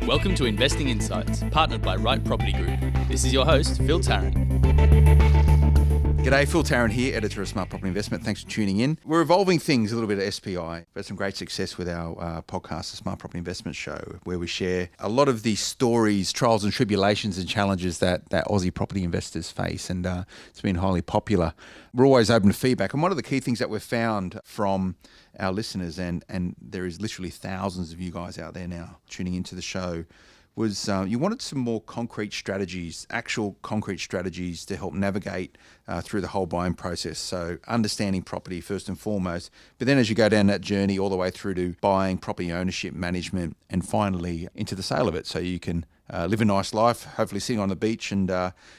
Welcome to Investing Insights, partnered by Right Property Group. This is your host, Phil Tarrant. G'day, Phil Tarrant here, editor of Smart Property Investment. Thanks for tuning in. We're evolving things a little bit at SPI. We've had some great success with our podcast, the Smart Property Investment Show, where we share a lot of these stories, trials and tribulations and challenges that Aussie property investors face. And it's been highly popular. We're always open to feedback. And one of the key things that we've found from our listeners, and there is literally thousands of you guys out there now tuning into the show, was you wanted some more concrete strategies, actual concrete strategies to help navigate through the whole buying process. So understanding property first and foremost, but then as you go down that journey all the way through to buying, property ownership, management, and finally into the sale of it so you can live a nice life, hopefully sitting on the beach and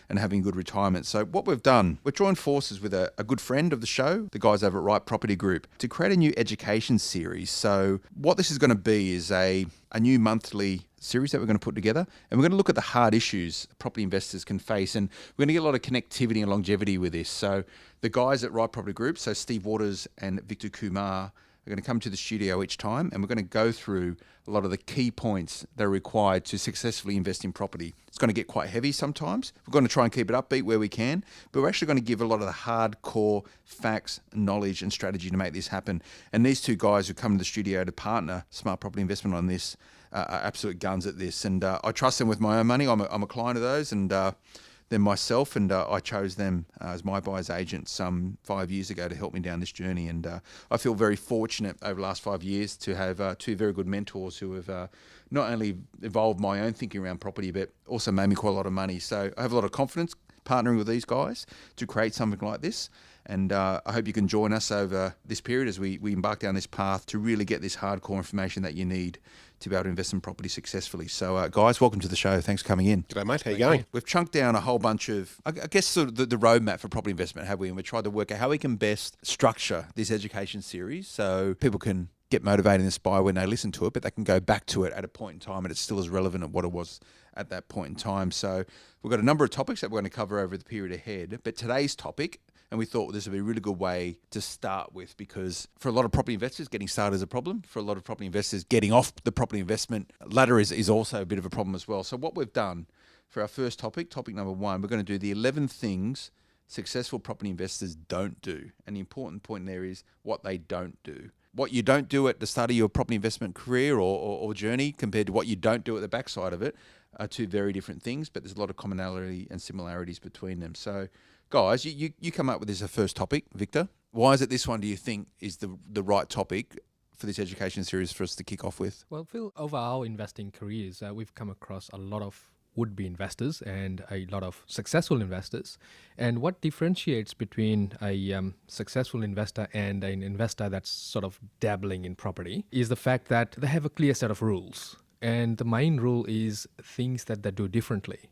having good retirement. So what we've done, we've joined forces with a good friend of the show, the guys over at Right Property Group, to create a new education series. So what this is going to be is a new monthly series that we're going to put together, and we're going to look at the hard issues property investors can face, and we're going to get a lot of connectivity and longevity with this. So the guys at Right Property Group, so Steve Waters and Victor Kumar, are going to come to the studio each time, and we're going to go through a lot of the key points that are required to successfully invest in property. It's going to get quite heavy sometimes. We're going to try and keep it upbeat where we can, but we're actually going to give a lot of the hardcore facts, knowledge and strategy to make this happen. And these two guys who come to the studio to partner Smart Property Investment on this are absolute guns at this. And I trust them with my own money. I'm a client of those, and then myself, and I chose them as my buyer's agent some 5 years ago to help me down this journey. And I feel very fortunate over the last 5 years to have two very good mentors who have not only evolved my own thinking around property, but also made me quite a lot of money. So I have a lot of confidence partnering with these guys to create something like this. And I hope you can join us over this period as we embark down this path to really get this hardcore information that you need to be able to invest in property successfully. So guys, welcome to the show. Thanks for coming in. G'day mate, how you going? We've chunked down a whole bunch of, I guess, sort of the roadmap for property investment, have we? And we tried to work out how we can best structure this education series so people can get motivated and inspired when they listen to it, but they can go back to it at a point in time and it's still as relevant as what it was at that point in time. So we've got a number of topics that we're going to cover over the period ahead, but today's topic, and we thought this would be a really good way to start with, because for a lot of property investors, getting started is a problem. For a lot of property investors, getting off the property investment ladder is also a bit of a problem as well. So what we've done for our first topic number one, we're going to do the 11 things successful property investors don't do. And the important point there is what they don't do. What you don't do at the start of your property investment career or journey compared to what you don't do at the backside of it are two very different things, but there's a lot of commonality and similarities between them. So guys, you come up with this as a first topic, Victor. Why is it this one, do you think, is the right topic for this education series for us to kick off with? Well, Phil, over our investing careers, we've come across a lot of would-be investors and a lot of successful investors. And what differentiates between a successful investor and an investor that's sort of dabbling in property is the fact that they have a clear set of rules. And the main rule is things that they do differently.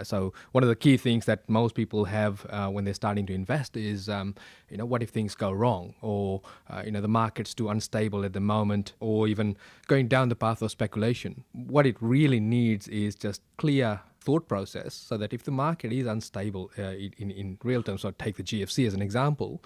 So one of the key things that most people have when they're starting to invest is, what if things go wrong, or the market's too unstable at the moment, or even going down the path of speculation. What it really needs is just clear thought process, so that if the market is unstable in real terms, or take the GFC as an example,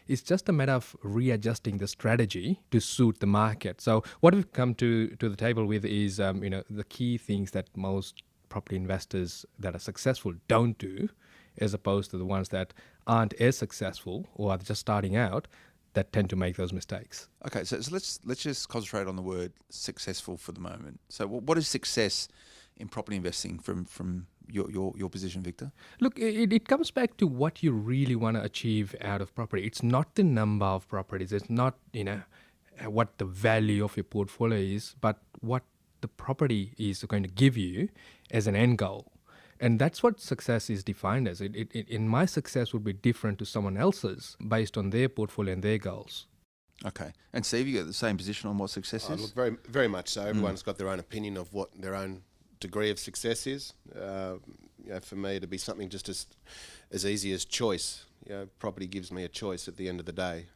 it's just a matter of readjusting the strategy to suit the market. So what we've come to the table with is, the key things that most property investors that are successful don't do, as opposed to the ones that aren't as successful or are just starting out that tend to make those mistakes. Okay, so let's just concentrate on the word successful for the moment. So what is success in property investing from your position, Victor? Look, it comes back to what you really want to achieve out of property. It's not the number of properties. It's not, what the value of your portfolio is, but what the property is going to give you as an end goal. And that's what success is defined as. In my success would be different to someone else's based on their portfolio and their goals. Okay. And Steve, you got the same position on what success is? Look, very, very much so. Everyone's got their own opinion of what their own degree of success is. For me, it'd be something just as easy as choice. Property gives me a choice at the end of the day.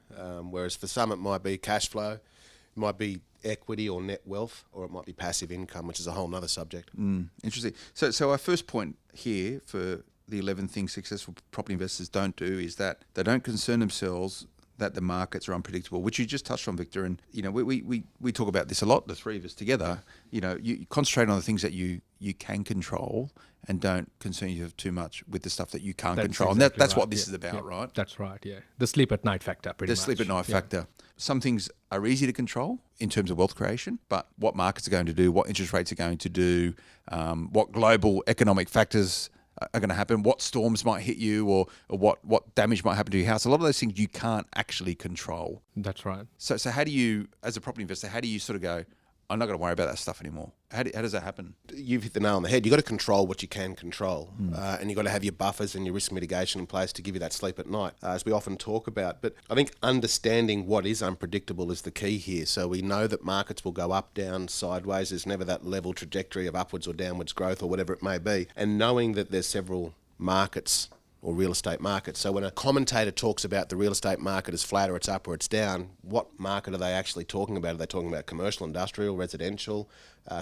Whereas for some, it might be cash flow, it might be equity or net wealth, or it might be passive income, which is a whole nother subject. Interesting. So our first point here for the 11 things successful property investors don't do is that they don't concern themselves that the markets are unpredictable, which you just touched on, Victor. And, we talk about this a lot, the three of us together. You concentrate on the things that you can control and don't concern yourself too much with the stuff that you can't control. Exactly And that's right. what this is about, right? That's right, yeah. The sleep at night factor, pretty much. The sleep at night factor. Some things are easy to control in terms of wealth creation, but what markets are going to do, what interest rates are going to do, what global economic factors are going to happen, what storms might hit you, or what damage might happen to your house. A lot of those things you can't actually control. That's right. So how do you, as a property investor, how do you sort of go, I'm not going to worry about that stuff anymore? How does that happen? You've hit the nail on the head. You've got to control what you can control. And you've got to have your buffers and your risk mitigation in place to give you that sleep at night, as we often talk about. But I think understanding what is unpredictable is the key here. So we know that markets will go up, down, sideways. There's never that level trajectory of upwards or downwards growth or whatever it may be. And knowing that there's several markets or real estate market. So when a commentator talks about the real estate market as flat or it's up or it's down, what market are they actually talking about? Are they talking about commercial, industrial, residential?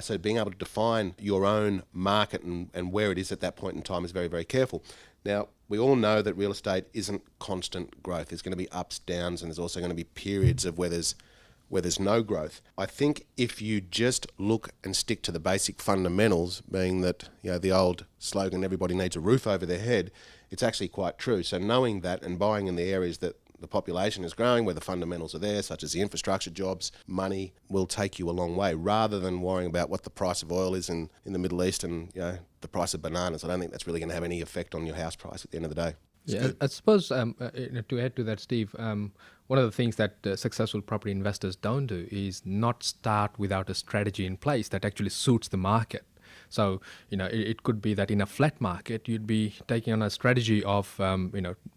So being able to define your own market and where it is at that point in time is very, very careful. Now, we all know that real estate isn't constant growth. There's going to be ups, downs, and there's also going to be periods of where there's no growth. I think if you just look and stick to the basic fundamentals, being that the old slogan, everybody needs a roof over their head, it's actually quite true. So knowing that and buying in the areas that the population is growing, where the fundamentals are there, such as the infrastructure, jobs, money, will take you a long way, rather than worrying about what the price of oil is in the Middle East and the price of bananas. I don't think that's really going to have any effect on your house price at the end of the day. Yeah, I suppose to add to that, Steve, one of the things that successful property investors don't do is not start without a strategy in place that actually suits the market. So, it could be that in a flat market, you'd be taking on a strategy of,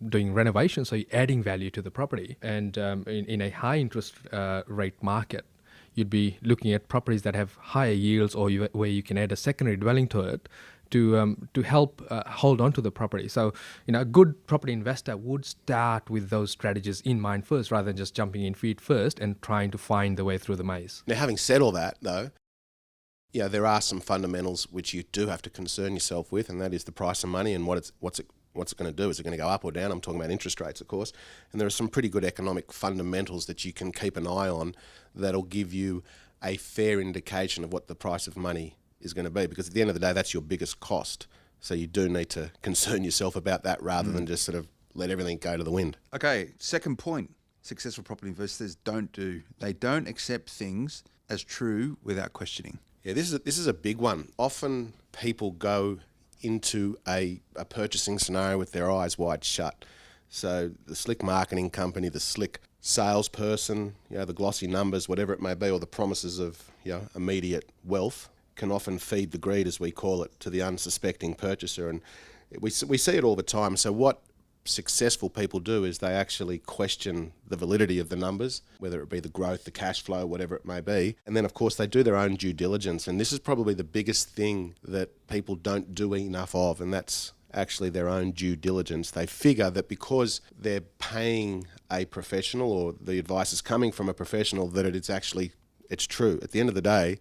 doing renovations, so you're adding value to the property. And in a high interest rate market, you'd be looking at properties that have higher yields or where you can add a secondary dwelling to it to help hold on to the property. So, a good property investor would start with those strategies in mind first, rather than just jumping in feet first and trying to find the way through the maze. Now, having said all that, though, there are some fundamentals which you do have to concern yourself with, and that is the price of money and what's it going to do. Is it going to go up or down? I'm talking about interest rates, of course. And there are some pretty good economic fundamentals that you can keep an eye on that'll give you a fair indication of what the price of money is going to be, because at the end of the day, that's your biggest cost. So you do need to concern yourself about that rather than just sort of let everything go to the wind. Okay, second point, successful property investors they don't accept things as true without questioning. Yeah, this is a big one. Often people go into a purchasing scenario with their eyes wide shut. So the slick marketing company, the slick salesperson, the glossy numbers, whatever it may be, or the promises of immediate wealth can often feed the greed, as we call it, to the unsuspecting purchaser. And we see it all the time. So what successful people do is they actually question the validity of the numbers, whether it be the growth, the cash flow, whatever it may be. And then, of course, they do their own due diligence. And this is probably the biggest thing that people don't do enough of, and that's actually their own due diligence. They figure that because they're paying a professional, or the advice is coming from a professional, that it's true. At the end of the day,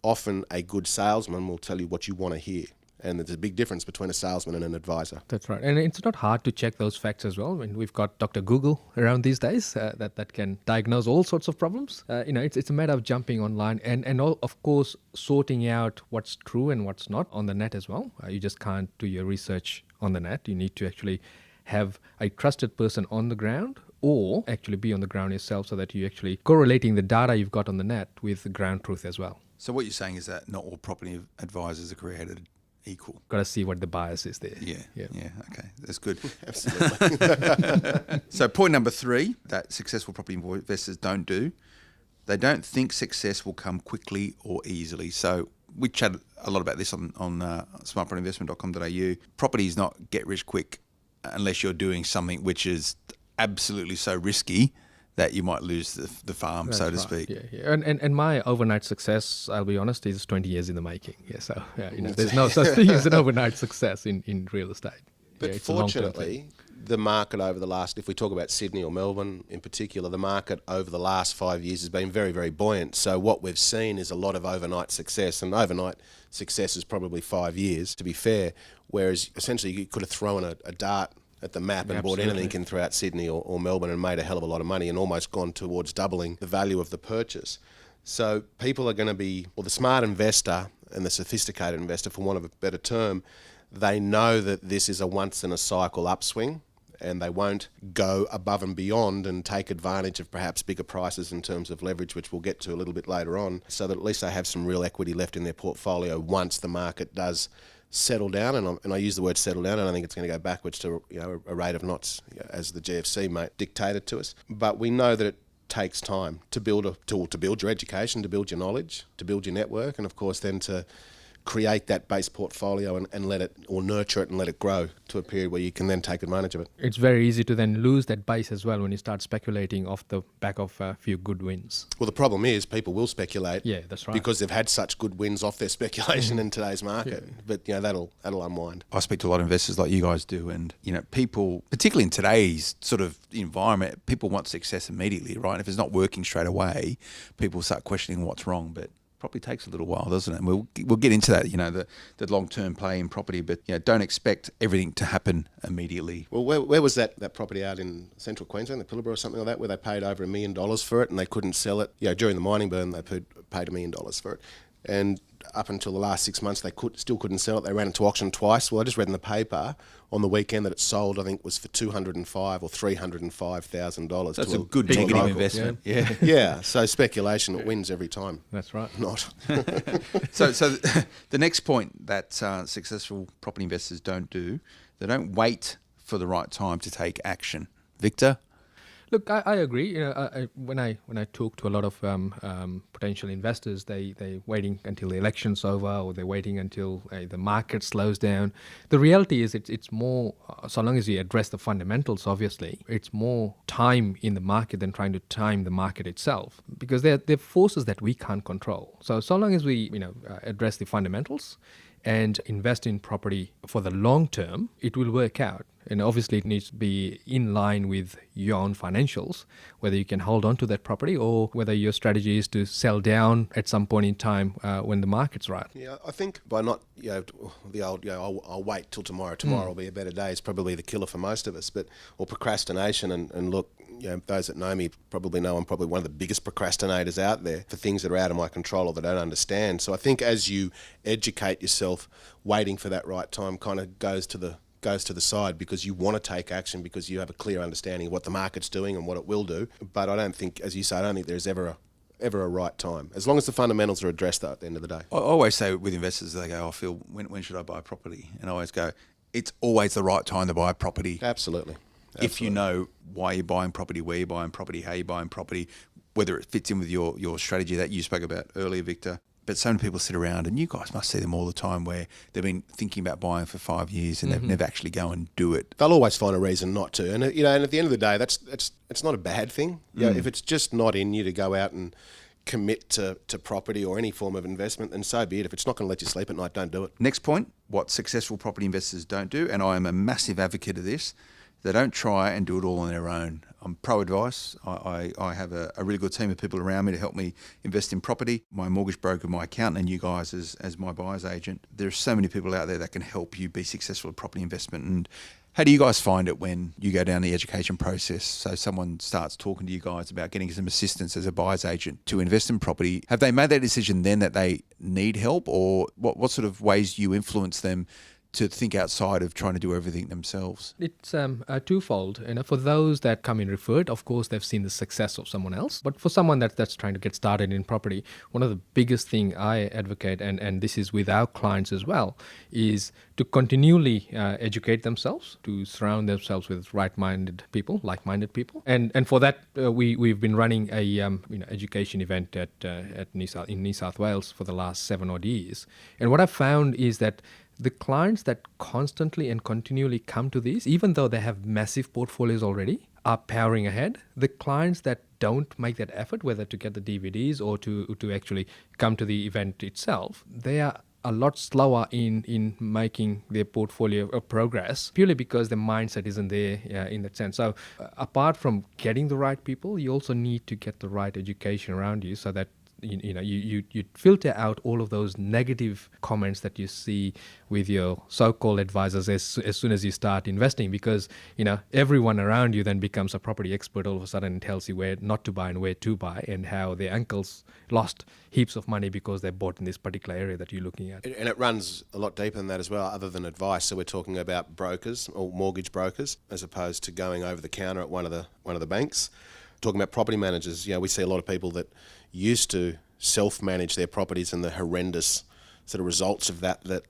often a good salesman will tell you what you want to hear. And there's a big difference between a salesman and an advisor. That's right. And it's not hard to check those facts as well. I mean, we've got Dr. Google around these days that can diagnose all sorts of problems. It's a matter of jumping online and of course, sorting out what's true and what's not on the net as well. You just can't do your research on the net. You need to actually have a trusted person on the ground, or actually be on the ground yourself, so that you're actually correlating the data you've got on the net with the ground truth as well. So what you're saying is that not all property advisors are created equal. Got to see what the bias is there. Yeah. Okay, that's good. Absolutely. So point number 3 that successful property investors don't do, they don't think success will come quickly or easily. So we chatted a lot about this on smartpropertyinvestment.com.au. Property is not get rich quick unless you're doing something which is absolutely so risky that you might lose the farm, That's so to right. speak. Yeah. And my overnight success, I'll be honest, is 20 years in the making. Yeah, so there's no such thing as an overnight success in real estate. But it's a long-term fortunately, thing. the market over the last, if we talk about Sydney or Melbourne in particular, the market over the last 5 years has been very, very buoyant. So what we've seen is a lot of overnight success, and overnight success is probably 5 years, to be fair, whereas essentially you could have thrown a dart at the map and bought anything in throughout Sydney or Melbourne and made a hell of a lot of money and almost gone towards doubling the value of the purchase. So people are going to be, well, the smart investor and the sophisticated investor, for want of a better term, they know that this is a once in a cycle upswing, and they won't go above and beyond and take advantage of perhaps bigger prices in terms of leverage, which we'll get to a little bit later on, so that at least they have some real equity left in their portfolio once the market does settle down. And I use the word settle down, and I think it's going to go backwards to a rate of knots, as the GFC dictated to us. But we know that it takes time to build your education, to build your knowledge, to build your network, and of course then to create that base portfolio and let it, or nurture it and let it grow to a period where you can then take advantage of it. It's very easy to then lose that base as well when you start speculating off the back of a few good wins. Well, the problem is people will speculate. Yeah, that's right. Because they've had such good wins off their speculation in today's market. Yeah. But that'll unwind. I speak to a lot of investors like you guys do, and people, particularly in today's sort of environment, people want success immediately, right? If it's not working straight away, people start questioning what's wrong. But probably takes a little while, doesn't it? And we'll get into that, the long-term play in property, but don't expect everything to happen immediately. Well, where was that property out in central Queensland, the Pilbara or something like that, where they paid over $1 million for it and they couldn't sell it? During the mining boom, they paid $1 million for it. And up until the last 6 months, they still couldn't sell it. They ran into auction twice. Well, I just read in the paper on the weekend that it sold, I think, was for $205,000 or $305,000. That's a good negative investment. Yeah. Yeah. So speculation, it wins every time. That's right. Not. So the next point that successful property investors don't do, they don't wait for the right time to take action. Victor? Look, I agree. When I talk to a lot of potential investors, they waiting until the election's over, or they're waiting until the market slows down. The reality is, it's more, so long as you address the fundamentals, obviously, it's more time in the market than trying to time the market itself, because they're forces that we can't control. So long as we address the fundamentals and invest in property for the long term, it will work out. And obviously it needs to be in line with your own financials, whether you can hold on to that property or whether your strategy is to sell down at some point in time when the market's right. Yeah, I think by not, the old, I'll wait till tomorrow will be a better day is probably the killer for most of us. Or procrastination, and look, those that know me probably know I'm probably one of the biggest procrastinators out there for things that are out of my control or that I don't understand. So I think as you educate yourself, waiting for that right time kind of goes to the side, because you want to take action because you have a clear understanding of what the market's doing and what it will do. But I don't think, as you say, there's ever a right time, as long as the fundamentals are addressed, though, at the end of the day. I always say with investors, they go, Phil, when should I buy property? And I always go, it's always the right time to buy property. Absolutely. If you know why you're buying property, where you're buying property, how you're buying property, whether it fits in with your strategy that you spoke about earlier, Victor. But so many people sit around, and you guys must see them all the time, where they've been thinking about buying for 5 years and they've never actually go and do it. They'll always find a reason not to, and and at the end of the day, it's not a bad thing. If it's just not in you to go out and commit to property or any form of investment, then so be it. If it's not going to let you sleep at night, don't do it. Next point, what successful property investors don't do, and I am a massive advocate of this, they don't try and do it all on their own. I'm pro advice. I have a really good team of people around me to help me invest in property. My mortgage broker, my accountant, and you guys as my buyer's agent. There's so many people out there that can help you be successful at property investment. And how do you guys find it when you go down the education process? So someone starts talking to you guys about getting some assistance as a buyer's agent to invest in property. Have they made that decision then that they need help, or what sort of ways do you influence them to think outside of trying to do everything themselves? It's twofold. For those that come in referred, of course, they've seen the success of someone else. But for someone that's trying to get started in property, one of the biggest thing I advocate, and this is with our clients as well, is to continually educate themselves, to surround themselves with like-minded people. And for that, we've been running a education event in New South Wales for the last 7 odd years. And what I've found is that the clients that constantly and continually come to these, even though they have massive portfolios already, are powering ahead. The clients that don't make that effort, whether to get the DVDs or to actually come to the event itself, they are a lot slower in making their portfolio progress, purely because the mindset isn't there in that sense. So apart from getting the right people, you also need to get the right education around you so that you filter out all of those negative comments that you see with your so-called advisors as soon as you start investing, because everyone around you then becomes a property expert all of a sudden and tells you where not to buy and where to buy, and how their uncles lost heaps of money because they bought in this particular area that you're looking at. And it runs a lot deeper than that as well, other than advice. So we're talking about brokers or mortgage brokers, as opposed to going over the counter at one of the banks. Talking about property managers, we see a lot of people that used to self-manage their properties and the horrendous sort of results of that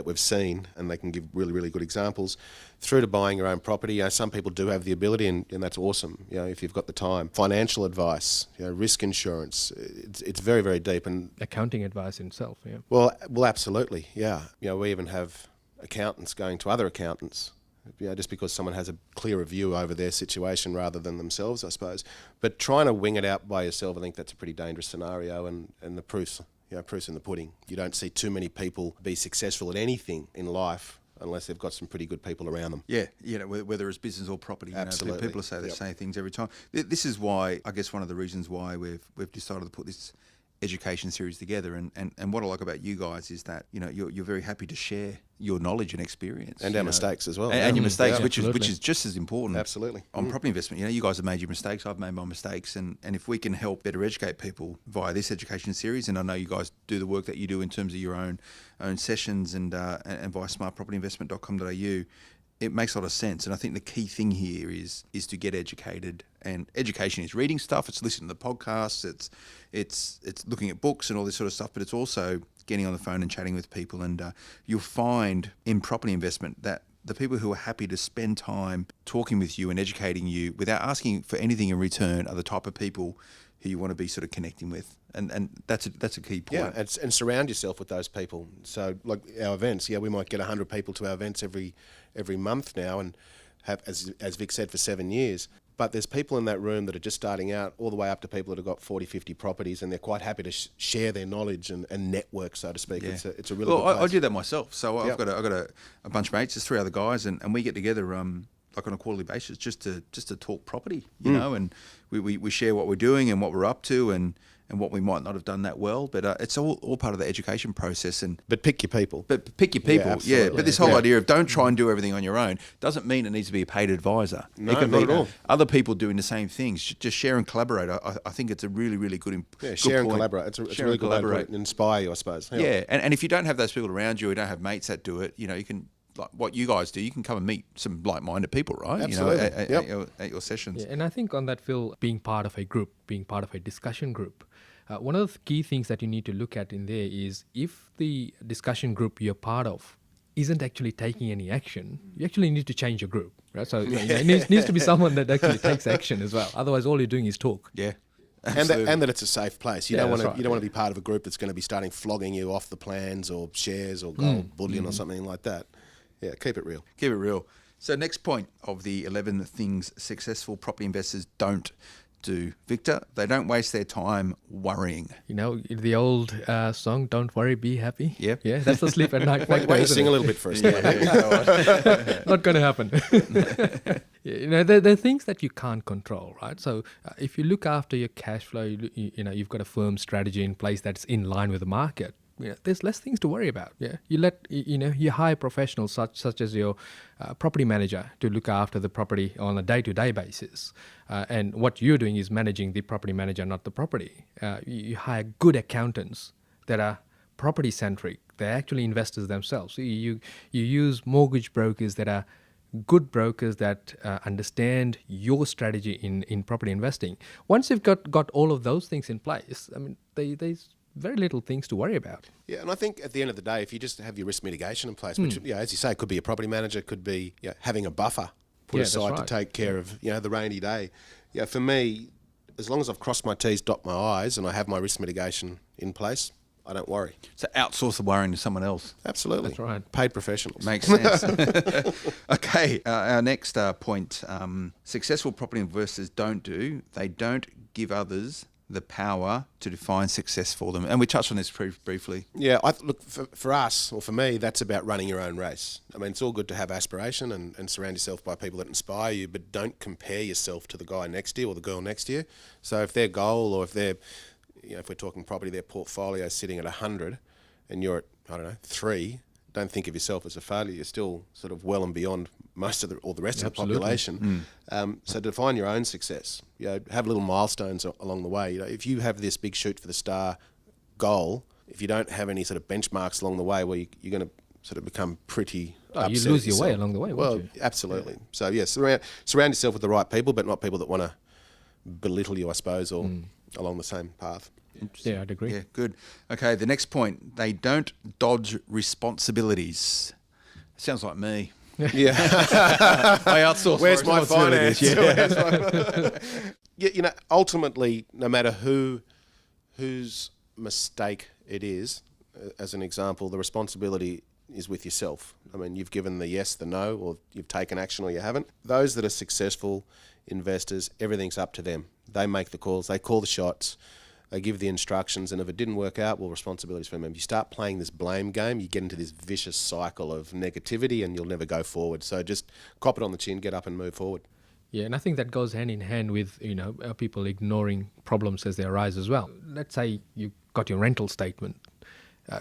we've seen, and they can give really, really good examples, through to buying your own property. Some people do have the ability, and that's awesome, if you've got the time. Financial advice, risk insurance, it's very, very deep. And accounting advice itself, yeah. Well, absolutely, yeah. We even have accountants going to other accountants, just because someone has a clearer view over their situation rather than themselves, I suppose. But trying to wing it out by yourself, I think that's a pretty dangerous scenario, and the proof's in the pudding. You don't see too many people be successful at anything in life unless they've got some pretty good people around them. Yeah, whether it's business or property. Absolutely. People say the same things every time. This is why, I guess, one of the reasons why we've decided to put this education series together, and what I like about you guys is that you're very happy to share your knowledge and experience and our mistakes as well, and your mistakes, Yeah, which is just as important. Absolutely. On property investment, you guys have made your mistakes, I've made my mistakes, and if we can help better educate people via this education series, and I know you guys do the work that you do in terms of your own sessions and via smartpropertyinvestment.com.au, it makes a lot of sense. And I think the key thing here is to get educated, and education is reading stuff, it's listening to the podcasts, it's looking at books and all this sort of stuff, but it's also getting on the phone and chatting with people. And you'll find in property investment that the people who are happy to spend time talking with you and educating you without asking for anything in return are the type of people who you want to be sort of connecting with. And that's a key point. Yeah, and surround yourself with those people. So like our events, we might get 100 people to our events every month now, and have, as Vic said, for 7 years. But there's people in that room that are just starting out, all the way up to people that have got 40, 50 properties, and they're quite happy to share their knowledge and network, so to speak. Yeah. It's a really good place. I do that myself. So I've got a bunch of mates, there's 3 other guys, and we get together like on a quarterly basis just to talk property, and we share what we're doing and what we're up to, and what we might not have done that well, but it's all part of the education process. But pick your people. But this whole idea of don't try and do everything on your own doesn't mean it needs to be a paid advisor. No, it can not be at all. Other people doing the same things. Just share and collaborate. I think it's a really, really good share and point. collaborate. It's a really good way to inspire you, I suppose. Yeah, and if you don't have those people around you, or don't have mates that do it, you can, like what you guys do, you can come and meet some like-minded people, right? Absolutely. At your sessions. Yeah, and I think on that, Phil, being part of a group, being part of a discussion group, one of the key things that you need to look at in there is if the discussion group you're part of isn't actually taking any action, you actually need to change your group, right? So it needs to be someone that actually takes action as well. Otherwise, all you're doing is talk. Yeah. And that it's a safe place. You don't want right. to be part of a group that's going to be starting flogging you off the plans or shares or gold bullion or something like that. Yeah, keep it real. Keep it real. So next point of the 11 things successful property investors don't do. Victor, they don't waste their time worrying. The old song, "Don't worry, be happy." Yep. Yeah, that's the sleep at night. Why don't you sing a little bit first? Not going to happen. There are things that you can't control, right? So if you look after your cash flow, you've got a firm strategy in place that's in line with the market. There's less things to worry about. Yeah, you hire professionals such as your property manager to look after the property on a day-to-day basis, and what you're doing is managing the property manager, not the property. You hire good accountants that are property centric. They're actually investors themselves. So you use mortgage brokers that are good brokers that understand your strategy in property investing. Once you've got all of those things in place, I mean, there's very little things to worry about. Yeah, and I think at the end of the day, if you just have your risk mitigation in place, which, as you say, could be a property manager, could be having a buffer put aside to take care of the rainy day. Yeah, for me, as long as I've crossed my T's, dot my I's, and I have my risk mitigation in place, I don't worry. So outsource the worrying to someone else. Absolutely. That's right. Paid professionals. Makes sense. Okay, our next point, successful property investors don't do. They don't give others the power to define success for them. And we touched on this briefly. Yeah, look, for us, or for me, that's about running your own race. I mean, it's all good to have aspiration and surround yourself by people that inspire you, but don't compare yourself to the guy next to you or the girl next to you. So if their goal or if their if we're talking property, their portfolio is sitting at 100 and you're at, I don't know, 3, don't think of yourself as a failure. You're still sort of well and beyond most of the rest of the population. So define your own success. Have little milestones along the way. If you have this big shoot for the star goal, if you don't have any sort of benchmarks along the way, well, you're going to sort of become pretty upset. You lose your way along the way, won't you? Absolutely. Yeah. So, surround yourself with the right people, but not people that want to belittle you, I suppose, or along the same path. Yeah, I'd agree. Yeah, good. Okay, the next point, they don't dodge responsibilities. Sounds like me. Yeah. I outsource. Where's my finance? Yeah. Ultimately, no matter whose mistake it is, as an example, the responsibility is with yourself. I mean, you've given the yes, the no, or you've taken action or you haven't. Those that are successful investors, everything's up to them. They make the calls, they call the shots, they give the instructions, and if it didn't work out, well, responsibility's for them. If you start playing this blame game, you get into this vicious cycle of negativity and you'll never go forward. So just cop it on the chin, get up and move forward. Yeah, and I think that goes hand in hand with, people ignoring problems as they arise as well. Let's say you got your rental statement.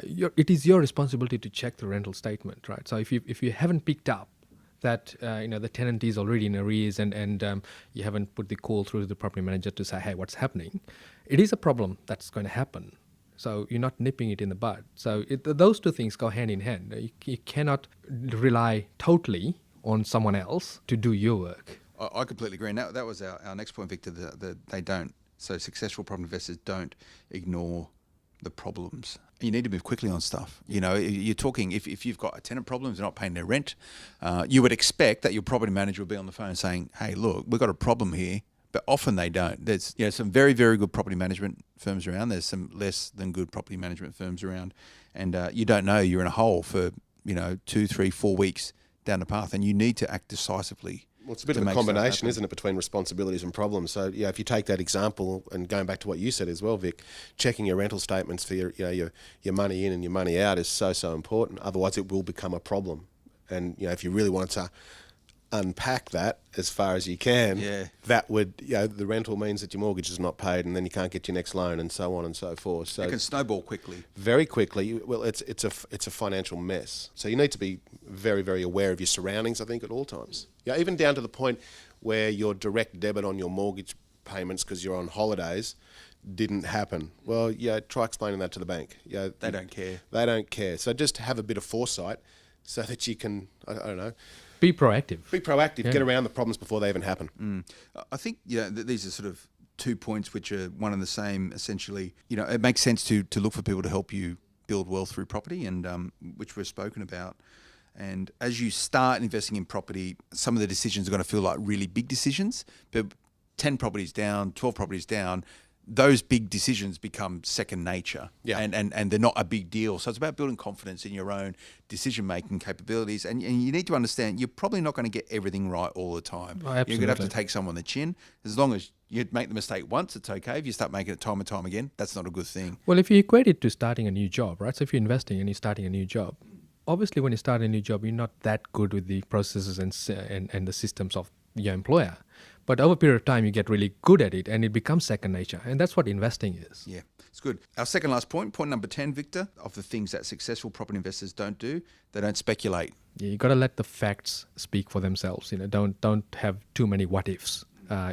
It is your responsibility to check the rental statement, right? So if you haven't picked up that the tenant is already in arrears and you haven't put the call through to the property manager to say, hey, what's happening? It is a problem that's going to happen. So you're not nipping it in the bud. So those two things go hand in hand. You cannot rely totally on someone else to do your work. I completely agree. And that was our next point, Victor, that they don't. So successful property investors don't ignore the problems. You need to move quickly on stuff. You're talking, if you've got a tenant problem, they're not paying their rent, you would expect that your property manager will be on the phone saying, hey, look, we've got a problem here. But often they don't. There's some very, very good property management firms around. There's some less than good property management firms around. And you don't know you're in a hole for, 2, 3, 4 weeks down the path. And you need to act decisively. Well, it's a bit of a combination, isn't it, between responsibilities and problems. So, if you take that example and going back to what you said as well, Vic, checking your rental statements for your money in and your money out is so important. Otherwise, it will become a problem. And, if you really want to unpack that as far as you can, that would, the rental means that your mortgage is not paid and then you can't get your next loan and so on and so forth. So it can snowball quickly. Very quickly. Well, it's a financial mess. So you need to be very, very aware of your surroundings, I think, at all times. Even down to the point where your direct debit on your mortgage payments because you're on holidays didn't happen. Well, try explaining that to the bank. They don't care. They don't care. So just have a bit of foresight so that you can, I don't know, be proactive. Get around the problems before they even happen. I think these are sort of 2 points which are one and the same. Essentially, it makes sense to look for people to help you build wealth through property, and which we've spoken about. And as you start investing in property, some of the decisions are going to feel like really big decisions. But 10 properties down, 12 properties down, those big decisions become second nature, and they're not a big deal. So it's about building confidence in your own decision-making capabilities. And you need to understand you're probably not going to get everything right all the time. Oh, absolutely. You're going to have to take someone on the chin. As long as you make the mistake once, it's okay. If you start making it time and time again, that's not a good thing. Well, if you equate it to starting a new job, right? So if you're investing and you're starting a new job, obviously when you start a new job, you're not that good with the processes and the systems of your employer. But over a period of time, you get really good at it and it becomes second nature. And that's what investing is. Yeah, it's good. Our second last point number 10, Victor, of the things that successful property investors don't do, they don't speculate. Yeah, you got to let the facts speak for themselves. Don't have too many what ifs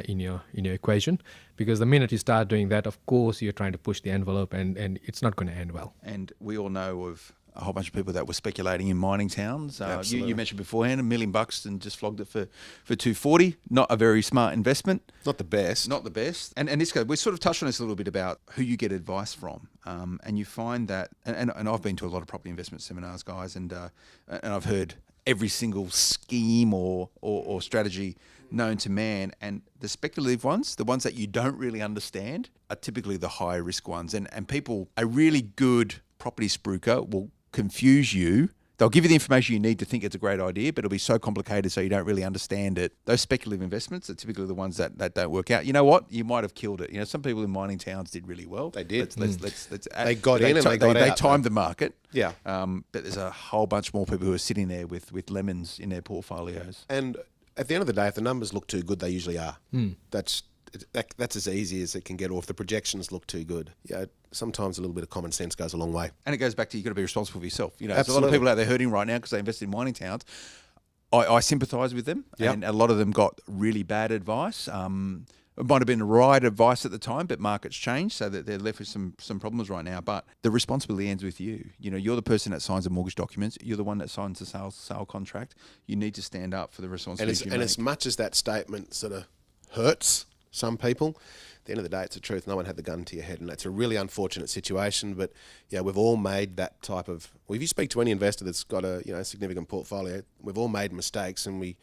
in your equation, because the minute you start doing that, of course, you're trying to push the envelope and it's not going to end well. And we all know of a whole bunch of people that were speculating in mining towns. You mentioned beforehand $1 million and just flogged it for 240. Not a very smart investment. Not the best. Not the best. And this we sort of touched on this a little bit about who you get advice from. And you find that, and I've been to a lot of property investment seminars, guys, and I've heard every single scheme or strategy known to man. And the speculative ones, the ones that you don't really understand, are typically the high risk ones. And people, a really good property spruiker will confuse you. They'll give you the information you need to think it's a great idea, but it'll be so complicated so you don't really understand it. Those speculative investments are typically the ones that don't work out. You know what? You might have killed it. Some people in mining towns did really well. They did. They got in and they got out. They timed the market. Yeah. But there's a whole bunch more people who are sitting there with lemons in their portfolios. And at the end of the day, if the numbers look too good, they usually are. That's that's as easy as it can get, or if the projections look too good. Yeah, sometimes a little bit of common sense goes a long way. And it goes back to you've got to be responsible for yourself. There's a lot of Absolutely. people out there hurting right now because they invested in mining towns. I sympathise with them, Yep. and a lot of them got really bad advice. It might have been the right advice at the time, but markets change, so that they're left with some problems right now. But the responsibility ends with you. You're the person that signs the mortgage documents. You're the one that signs the sale contract. You need to stand up for the responsibility. And as much as that statement sort of hurts some people, at the end of the day, it's the truth. No one had the gun to your head, and that's a really unfortunate situation. But yeah, we've all made that type of. Well, if you speak to any investor that's got a significant portfolio, we've all made mistakes, and we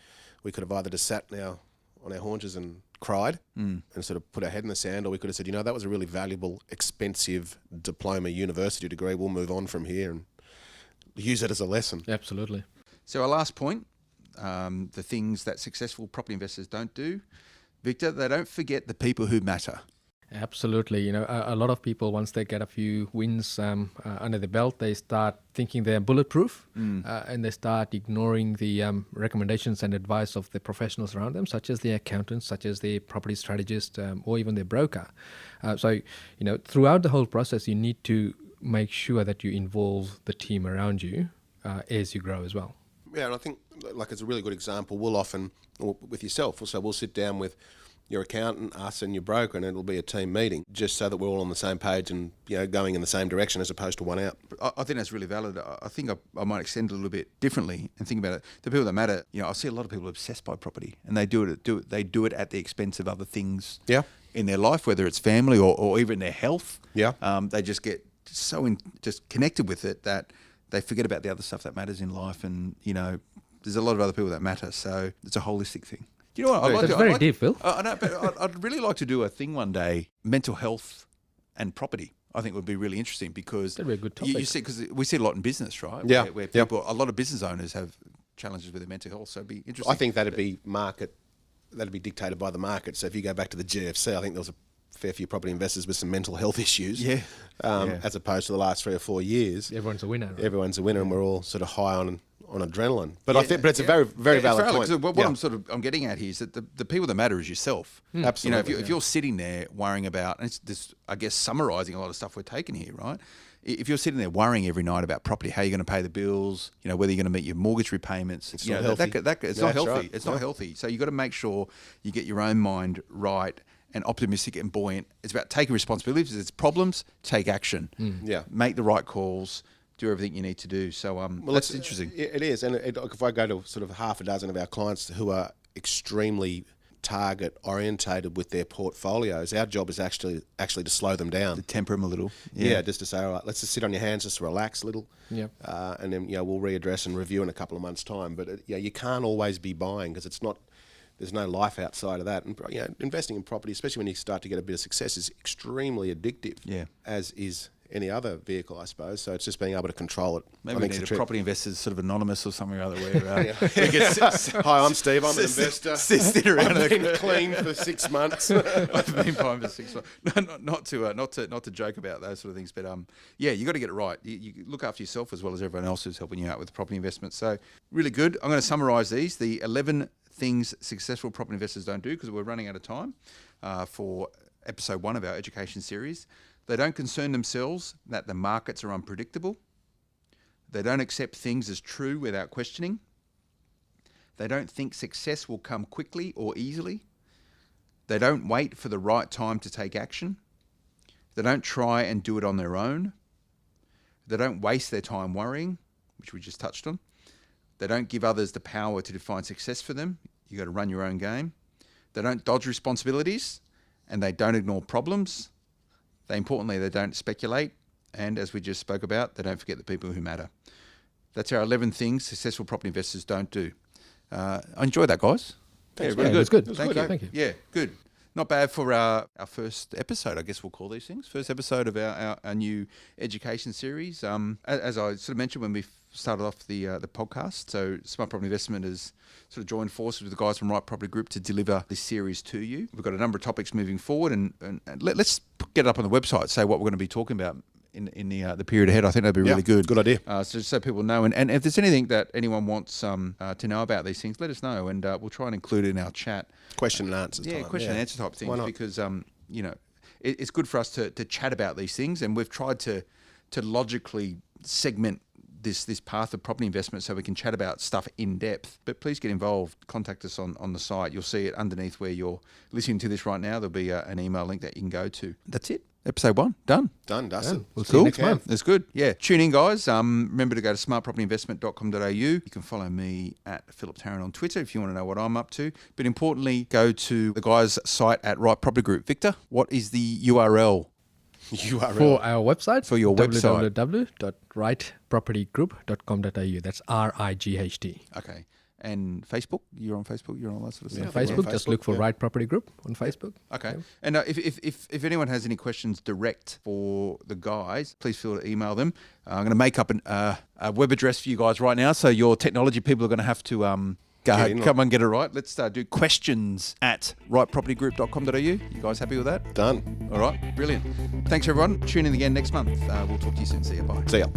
could have either just sat now on our haunches and cried and sort of put our head in the sand, or we could have said, that was a really valuable, expensive diploma, university degree. We'll move on from here and use it as a lesson. Absolutely. So our last point, the things that successful property investors don't do, Victor, they don't forget the people who matter. Absolutely. A lot of people, once they get a few wins under the belt, they start thinking they're bulletproof and they start ignoring the recommendations and advice of the professionals around them, such as the accountants, such as the property strategist, or even their broker. So throughout the whole process, you need to make sure that you involve the team around you as you grow as well. Yeah, and I think, like, it's a really good example. We'll often, or with yourself, so we'll sit down with your accountant, us, and your broker, and it'll be a team meeting, just so that we're all on the same page and going in the same direction as opposed to one out. I think that's really valid. I think I might extend it a little bit differently and think about it. The people that matter, I see a lot of people obsessed by property, and they do it at the expense of other things in their life, whether it's family or even their health. Yeah. They just get just connected with it that they forget about the other stuff that matters in life, and there's a lot of other people that matter. So it's a holistic thing. You know what? That's very deep, Phil. I know, but I'd really like to do a thing one day, mental health and property. I think would be really interesting because that'd be a good topic. You see, because we see a lot in business, right? Yeah, where people, a lot of business owners have challenges with their mental health. So it'd be interesting. I think that'd be dictated by the market. So if you go back to the GFC, I think there was a fair few property investors with some mental health issues. As opposed to the last 3 or 4 years. Everyone's a winner. Right? Everyone's a winner, and we're all sort of high on adrenaline. But I think, it's a very, very valid point. What I'm getting at here is that the people that matter is yourself. Absolutely. If you're sitting there worrying about, and it's this, I guess, summarising a lot of stuff we're taking here, right? If you're sitting there worrying every night about property, how you're going to pay the bills, whether you're going to meet your mortgage repayments, it's not healthy. It's not healthy. Right. It's not healthy. So you've got to make sure you get your own mind right and optimistic and buoyant. It's about taking responsibility. If there's problems, take action. Make the right calls. Do everything you need to do. So that's interesting. It is. And if I go to sort of half a dozen of our clients who are extremely target orientated with their portfolios, our job is actually to slow them down. To temper them a little. Yeah, just to say, all right, let's just sit on your hands, just relax a little. And then we'll readdress and review in a couple of months' time. But you can't always be buying because it's not. There's no life outside of that. And investing in property, especially when you start to get a bit of success, is extremely addictive. As is any other vehicle, I suppose. So it's just being able to control it. Maybe we need a property investor sort of anonymous or something or other. Where hi, I'm Steve. I'm an investor. Sit around. I've been clean for 6 months. I've been fine for 6 months. No, not to joke about those sort of things, but you got to get it right. You look after yourself as well as everyone else who's helping you out with property investment. So really good. I'm going to summarise these: the 11 things successful property investors don't do, because we're running out of time for episode 1 of our education series. They don't concern themselves that the markets are unpredictable. They don't accept things as true without questioning. They don't think success will come quickly or easily. They don't wait for the right time to take action. They don't try and do it on their own. They don't waste their time worrying, which we just touched on. They don't give others the power to define success for them. You got to run your own game. They don't dodge responsibilities, and they don't ignore problems. Importantly, they don't speculate, and as we just spoke about, they don't forget the people who matter. That's our 11 things successful property investors don't do. I enjoyed that, guys. Thanks, really good. It was good. Thank you. Yeah, good. Not bad for our first episode, I guess we'll call these things. First episode of our new education series. As I sort of mentioned when we started off the podcast, so Smart Property Investment has sort of joined forces with the guys from Right Property Group to deliver this series to you. We've got a number of topics moving forward, and let's get it up on the website, say what we're going to be talking about in the period ahead. I think that'd be really good. Good idea. So just so people know, and if there's anything that anyone wants to know about these things, let us know, and we'll try and include it in our chat. Question and answers. Yeah, time. question and answer type things, Why not? because it's good for us to chat about these things, and we've tried to logically segment this path of property investment so we can chat about stuff in depth. But please get involved. Contact us on the site. You'll see it underneath where you're listening to this right now. There'll be an email link that you can go to. That's it. Episode 1 done. Done, Dustin. We'll see you next month. That's good. Yeah. Tune in, guys. Remember to go to smartpropertyinvestment.com.au. You can follow me at Philip Tarrant on Twitter if you want to know what I'm up to. But importantly, go to the guys' site at Right Property Group. Victor, what is the URL? For our website, For your website. www.rightpropertygroup.com.au. That's RIGHT. Okay. And Facebook? You're on Facebook? You're on all that sort of Yeah, stuff? Facebook, just look for Right Property Group on Facebook. Okay. And if anyone has any questions direct for the guys, please feel to email them. I'm going to make up a web address for you guys right now, so your technology people are going to have to come and get it right. Let's do questions at rightpropertygroup.com.au. You guys happy with that? Done. All right. Brilliant. Thanks, everyone. Tune in again next month. We'll talk to you soon. See you. Bye. See ya.